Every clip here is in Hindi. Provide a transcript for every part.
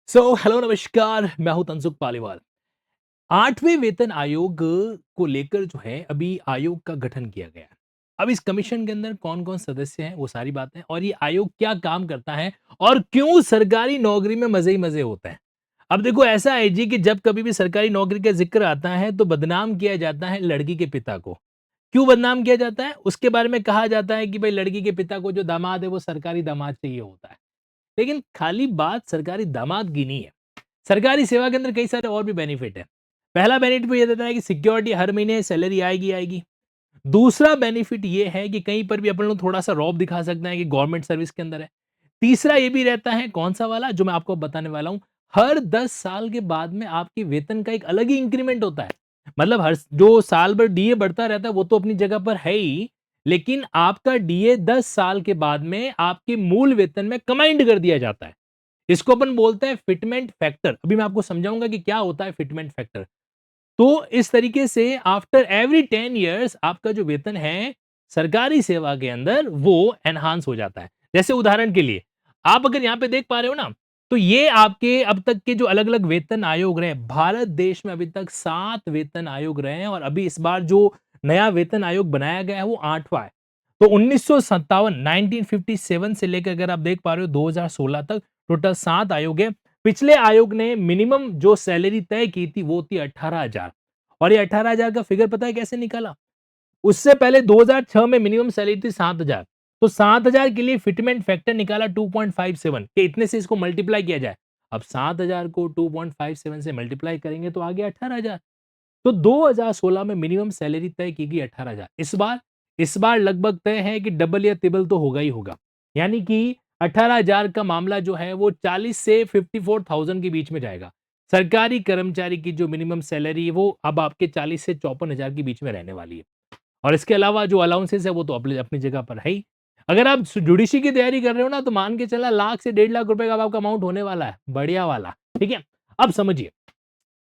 हेलो नमस्कार, मैं हूं तंसुक पालीवाल। 8वें वेतन आयोग को लेकर जो है अभी आयोग का गठन किया गया है। अब इस कमीशन के अंदर कौन-कौन सदस्य हैं वो सारी बातें और ये आयोग क्या काम करता है और क्यों सरकारी नौकरी में मज़े ही मज़े होते हैं। अब देखो ऐसा है जी कि जब कभी भी सरकारी नौकरी का ज़िक्र आता है तो बदनाम किया जाता है लड़की के पिता को। क्यों बदनाम किया जाता है? उसके बारे में कहा जाता है कि भाई लड़की के पिता को जो दामाद है वो सरकारी दामाद चाहिए होता है। लेकिन खाली बात सरकारी दामाद की नहीं है। सरकारी सेवा के अंदर कई सारे और भी बेनिफिट है। पहला बेनिफिट ये देता है कि सिक्योरिटी हर महीने सैलरी आएगी आएगी। दूसरा बेनिफिट ये है कि कहीं पर भी अपन लोग थोड़ा-सा रौब दिखा सकते हैं कि गवर्नमेंट सर्विस के अंदर है। तीसरा ये भी रहता है कौन-सा वाला जो मैं आपको बताने वाला हूँ, हर 10 साल के बाद में आपके वेतन का एक अलग ही इंक्रीमेंट होता है। मतलब हर जो साल भर डीए बढ़ता रहता है वो तो अपनी जगह पर है ही, लेकिन आपका डीए 10 साल के बाद में आपके मूल वेतन में कंबाइंड कर दिया जाता है। इसको अपन बोलते हैं फिटमेंट फैक्टर। अभी मैं आपको समझाऊंगा कि क्या होता है फिटमेंट फैक्टर। तो इस तरीके से आफ्टर एवरी 10 इयर्स आपका जो वेतन है सरकारी सेवा के अंदर वो एनहांस हो जाता है। जैसे उदाहरण के लिए आप अगर यहां पे देख पा रहे हो ना, तो ये आपके अब तक के जो अलग अलग वेतन आयोग रहे, भारत देश में अभी तक 7 वेतन आयोग रहे हैं और अभी इस बार जो नया वेतन आयोग बनाया गया है वो 8वां है। तो 1957 1957 से लेकर अगर आप देख पा रहे हो 2016 तक टोटल 7 आयोग है। पिछले आयोग ने मिनिमम जो सैलरी तय की थी वो थी 18,000 और ये 18,000 का फिगर पता है कैसे निकाला? उससे पहले 2006 में मिनिमम सैलरी थी 7,000। तो 7,000 के लिए फिटमेंट फैक्टर निकाला 2.57 कि इतने से इसको मल्टीप्लाई किया जाए। अब 7,000 को 2.57 से मल्टीप्लाई करेंगे तो आ गया 18,000। तो 2016 में मिनिमम सैलरी तय की गई 18,000। इस बार लगभग तय है कि डबल या तिबल तो होगा ही होगा। यानी कि 18,000 का मामला जो है वो 40 से 54,000 के बीच में जाएगा। सरकारी कर्मचारी की जो मिनिमम सैलरी है वो अब आपके 40 से 54,000 के बीच में रहने वाली है। और इसके अलावा जो अलाउंसेस है वो तो अपनी अपनी जगह पर है ही। अगर आप जुडिशरी की तैयारी कर रहे हो ना तो मान के चला लाख से 1.5 लाख रुपए का आपका अमाउंट होने वाला है, बढ़िया वाला। ठीक है? अब समझिए,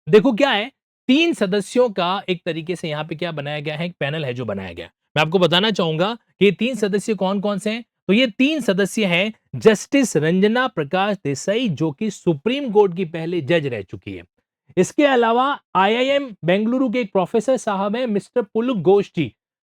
देखो क्या है, 3 सदस्यों का एक तरीके से यहाँ पे क्या बनाया गया है, एक पैनल है जो बनाया गया है। मैं आपको बताना चाहूँगा कि ये 3 सदस्य कौन-कौन से हैं। तो ये 3 सदस्य हैं जस्टिस रंजना प्रकाश देसाई जो कि सुप्रीम कोर्ट की पहले जज रह चुकी है। इसके अलावा आईआईएम बेंगलुरु के एक प्रोफेसर साहब हैं मिस्टर पुलक घोष जी,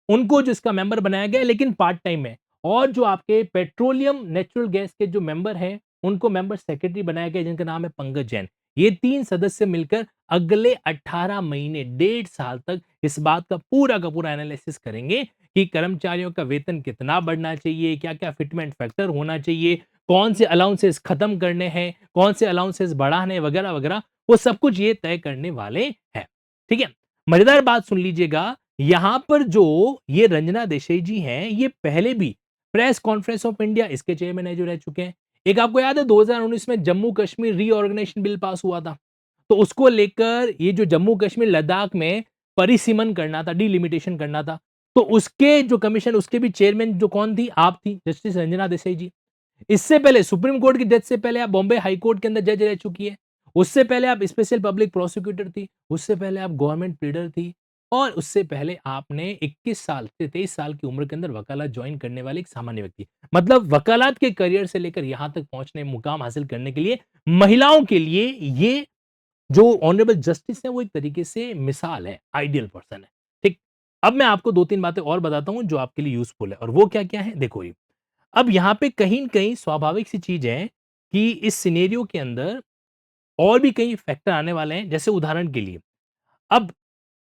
उनको जिसका मेंबर बनाया गया है लेकिन पार्ट टाइम में। और जो आपके पेट्रोलियम नेचुरल गैस के जो मेंबर हैं, उनको मेंबर सेक्रेटरी बनाया गया जिनका नाम है पंकज जैन। ये 3 सदस्य मिलकर अगले 18 महीने, डेढ़ साल तक इस बात का पूरा एनालिसिस करेंगे कि कर्मचारियों का वेतन कितना बढ़ना चाहिए, क्या-क्या फिटमेंट फैक्टर होना चाहिए, कौन से अलाउंसेस खत्म करने हैं, कौन से अलाउंसेस बढ़ाने वगैरह-वगैरह, वो सब कुछ ये तय करने वाले हैं। ठीक है? मजेदार बात सुन लीजिएगा, यहां पर जो ये रंजना देसाई जी हैं, ये पहले भी प्रेस कॉन्फ्रेंस ऑफ इंडिया इसके चेयरमैन है जो रह चुके हैं। एक आपको याद है 2019 में Jammu Kashmir reorganisation bill pass हुआ था। तो उसको लेकर ये जो जम्मू कश्मीर लद्दाख में परिसीमन करना था, डिलिमिटेशन करना था। तो उसके जो कमीशन उसके भी चेयरमैन जो कौन थी? आप थी, जस्टिस रंजना देसाई जी। इससे पहले सुप्रीम कोर्ट की जज से पहले आप बॉम्बे हाई कोर्ट के अंदर जज रह चुकी है। उससे पहले आप स्पेशल पब्लिक प्रोसिक्यूटर थी। उससे पहले आप गवर्नमेंट प्लीडर थी और उससे पहले आपने 21 साल से 23 साल की उम्र के अंदर वकालत ज्वाइन करने वाले एक सामान्य व्यक्ति। मतलब वकालत के करियर से लेकर यहां तक पहुंचने मुकाम हासिल करने के लिए महिलाओं के लिए ये जो ऑनरेबल जस्टिस है वो एक तरीके से मिसाल है, आइडियल पर्सन है। ठीक। अब मैं आपको 2-3 बातें और बताता हूं जो आपके लिए यूजफुल है और वो क्या-क्या है देखो ये। अब यहां पे कहीं न कहीं स्वाभाविक सी चीज है कि इस सिनेरियो के अंदर और भी कई फैक्टर आने वाले हैं। जैसे उदाहरण के लिए, अब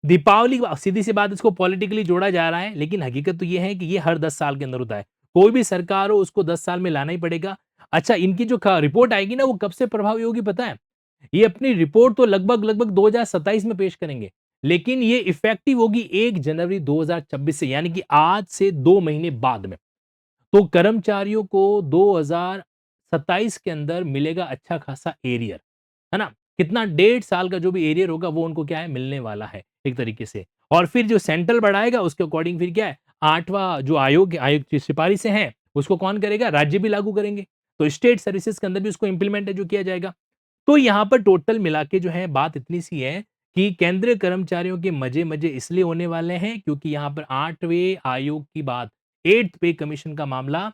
दीपावली सीधी सी बात, इसको पॉलिटिकली जोड़ा जा रहा है लेकिन हकीकत तो ये है कि ये हर 10 साल के अंदर होता है। कोई भी सरकार हो उसको 10 साल में लाना ही पड़ेगा। अच्छा, इनकी जो रिपोर्ट आएगी ना वो कब से प्रभावी होगी पता है? ये अपनी रिपोर्ट तो लगभग 2027 में पेश करेंगे, लेकिन ये इफेक्टिव होगी 1 जनवरी 2026 से, यानी कि आज से 2 महीने बाद में। तो कर्मचारियों को 2027 के अंदर मिलेगा अच्छा खासा एरियर, है ना? कितना, डेढ़ साल का जो भी एरियर होगा वो उनको क्या है, मिलने वाला है एक तरीके से। और फिर जो सेंट्रल बढ़ाएगा उसके अकॉर्डिंग फिर क्या है, 8वां जो आयोग की सिफारिश से है उसको कौन करेगा? राज्य भी लागू करेंगे। तो स्टेट सर्विसेज के अंदर भी उसको इंप्लीमेंट है जो किया जाएगा। तो यहाँ पर टोटल मिला के जो है बात इतनी सी है कि केंद्रीय कर्मचारियों के मजे-मजे इसलिए होने वाले हैं क्योंकि यहाँ पर 8वें आयोग की बात, 8th पे कमीशन का मामला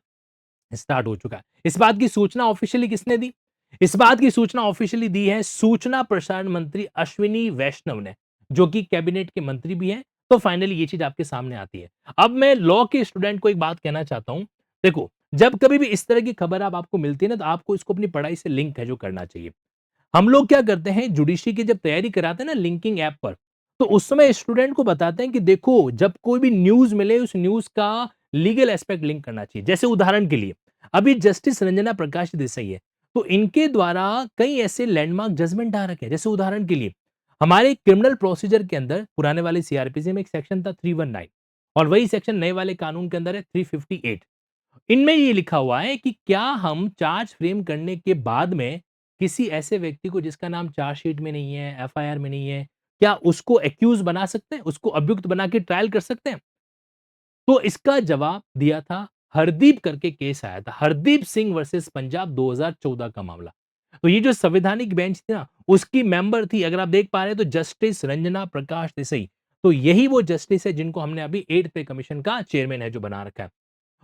स्टार्ट हो चुका है। इस बात की सूचना ऑफिशियली किसने दी? इस बात की सूचना ऑफिशियली दी है सूचना प्रसारण मंत्री अश्विनी वैष्णव ने, जो कि कैबिनेट के मंत्री भी हैं। तो फाइनली ये चीज आपके सामने आती है। अब मैं लॉ के स्टूडेंट को एक बात कहना चाहता हूं। देखो, जब कभी भी इस तरह की खबर आप आपको मिलती है ना, तो आपको इसको अपनी पढ़ाई से लिंक है जो करना चाहिए। हम लोग क्या करते हैं, जुडिशरी की जब तैयारी कराते हैं ना लिंकिंग ऐप पर, तो उस समय स्टूडेंट को बताते हैं कि देखो, जब कोई भी न्यूज मिले उस न्यूज का लीगल एस्पेक्ट लिंक करना चाहिए। जैसे उदाहरण के लिए अभी जस्टिस रंजना प्रकाश देसाई है, तो इनके द्वारा कई ऐसे लैंडमार्क जजमेंट आ रखे हैं। जैसे उदाहरण के लिए हमारे क्रिमिनल प्रोसीजर के अंदर पुराने वाले सीआरपीसी में एक सेक्शन था 319, और वही सेक्शन नए वाले कानून के अंदर है 358। इनमें ये लिखा हुआ है कि क्या हम चार्ज फ्रेम करने के बाद में किसी ऐसे व्यक्ति को जिसका नाम चार्जशीट में नहीं है, एफआईआर में नहीं है, क्या उसको एक्यूज बना सकते हैं? उसको अभियुक्त बना के ट्रायल कर सकते हैं? तो इसका जवाब दिया था, हरदीप करके केस आया था, हरदीप सिंह वर्सेस पंजाब 2014 का मामला। तो ये जो संवैधानिक बेंच थी ना, उसकी मेंबर थी, अगर आप देख पा रहे हैं तो जस्टिस रंजना प्रकाश देसाई। तो यही वो जस्टिस है जिनको हमने अभी 8th पे कमीशन का चेयरमैन है जो बना रखा है।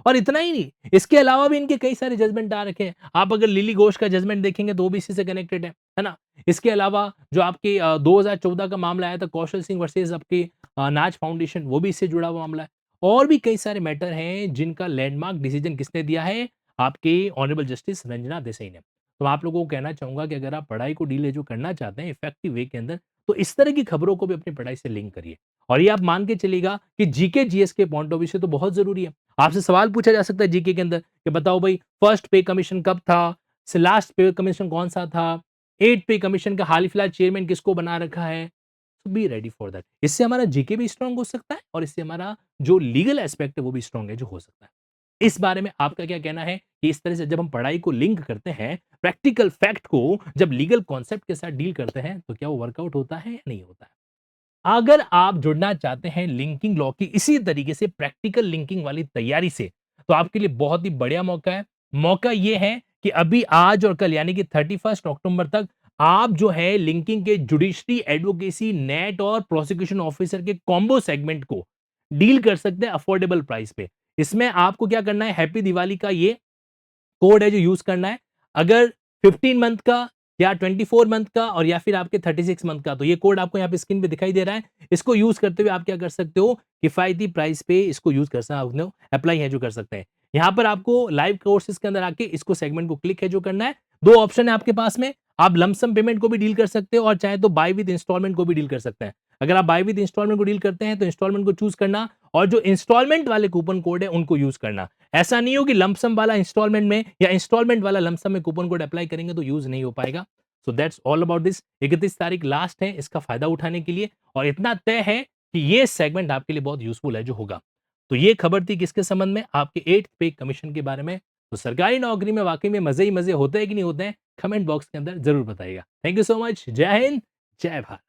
और इतना ही नहीं, इसके अलावा भी इनके कई सारे जजमेंट आ रखे हैं। आप अगर लिली घोष का जजमेंट देखेंगे तो वो भी इसी से कनेक्टेड है ना? इसके अलावा जो आपके 2014 का मामला आया था कौशल सिंह वर्सेस आपके नाज फाउंडेशन, वो भी इससे जुड़ा हुआ मामला है। और भी कई सारे मैटर हैं जिनका लैंडमार्क डिसीजन किसने दिया है? आपके ऑनरेबल जस्टिस रंजना देसाई ने। तो आप लोगों को कहना चाहूँगा कि अगर आप पढ़ाई को डीले जो करना चाहते हैं इफेक्टिव वे के अंदर, तो इस तरह की खबरों को भी अपनी पढ़ाई से लिंक करिए। और ये आप मान के चलिएगा कि जीके जीएस के पॉइंट ऑफ व्यू से तो बहुत ज़रूरी है। आपसे सवाल पूछा जा सकता है जीके के अंदर कि बताओ भाई, फर्स्ट पे कमीशन कब था? से लास्ट पे कमीशन कौन-सा था? 8 पे कमीशन का हाल ही फिलहाल चेयरमैन किसको बना रखा है? तो बी रेडी फॉर दैट। इससे हमारा जीके भी स्ट्रांग हो सकता है और इससे हमारा जो लीगल एस्पेक्ट है वो भी स्ट्रांग है जो हो सकता है। इस बारे में आपका क्या कहना है कि इस तरह से जब हम पढ़ाई को लिंक करते हैं, प्रैक्टिकल फैक्ट को जब लीगल कॉन्सेप्ट के साथ डील करते हैं, तो क्या वो वर्कआउट होता है या नहीं होता है? अगर आप जुड़ना चाहते हैं लिंकिंग लॉ की इसी तरीके से प्रैक्टिकल लिंकिंग वाली तैयारी से, तो आपके लिए बहुत ही बढ़िया मौका है। मौका ये है कि अभी आज और कल यानी कि 31 अक्टूबर तक आप जो है लिंकिंग के जुडिशरी, एडवोकेसी, नेट और प्रोसिक्यूशन ऑफिसर के कॉम्बो सेगमेंट को डील कर सकते हैं अफोर्डेबल प्राइस पे। इसमें आपको क्या करना है, हैप्पी दिवाली का ये कोड है जो यूज करना है। अगर 15 मंथ का या 24 मंथ का और या फिर आपके 36 मंथ का, तो ये कोड आपको यहाँ पे स्क्रीन पे दिखाई दे रहा है। इसको यूज करते हुए आप क्या कर सकते हो, किफायती प्राइस पे इसको यूज कर सकते हो, अप्लाई है जो कर सकते हैं। यहाँ पर आपको लाइव कोर्सेज के अंदर आके इसको सेगमेंट को क्लिक है जो करना है। दो ऑप्शन है आपके पास में, आप लमसम पेमेंट को भी डील कर सकते हो और चाहे तो बाय विद इंस्टॉलमेंट को भी डील कर सकते हैं। अगर आप बाय विद इंस्टॉलमेंट को डील करते हैं तो इंस्टॉलमेंट को चूज करना और जो इंस्टॉलमेंट वाले कूपन कोड है उनको यूज करना। ऐसा नहीं हो कि लमसम वाला इंस्टॉलमेंट में या इंस्टॉलमेंट वाला लमसम में कूपन कोड अप्लाई करेंगे तो यूज नहीं हो पाएगा। So that's all about this. 31 तारीख लास्ट है इसका फायदा उठाने के लिए, और इतना तय है कि ये सेगमेंट आपके लिए बहुत यूजफुल है जो होगा। तो ये खबर थी किसके संबंध में, आपके 8th पे कमीशन के बारे में। तो सरकारी नौकरी में वाकई में मजे ही मजे होते हैं कि नहीं होते हैं, कमेंट बॉक्स के अंदर जरूर बताइएगा। Thank you so much. जय हिंद, जय भारत।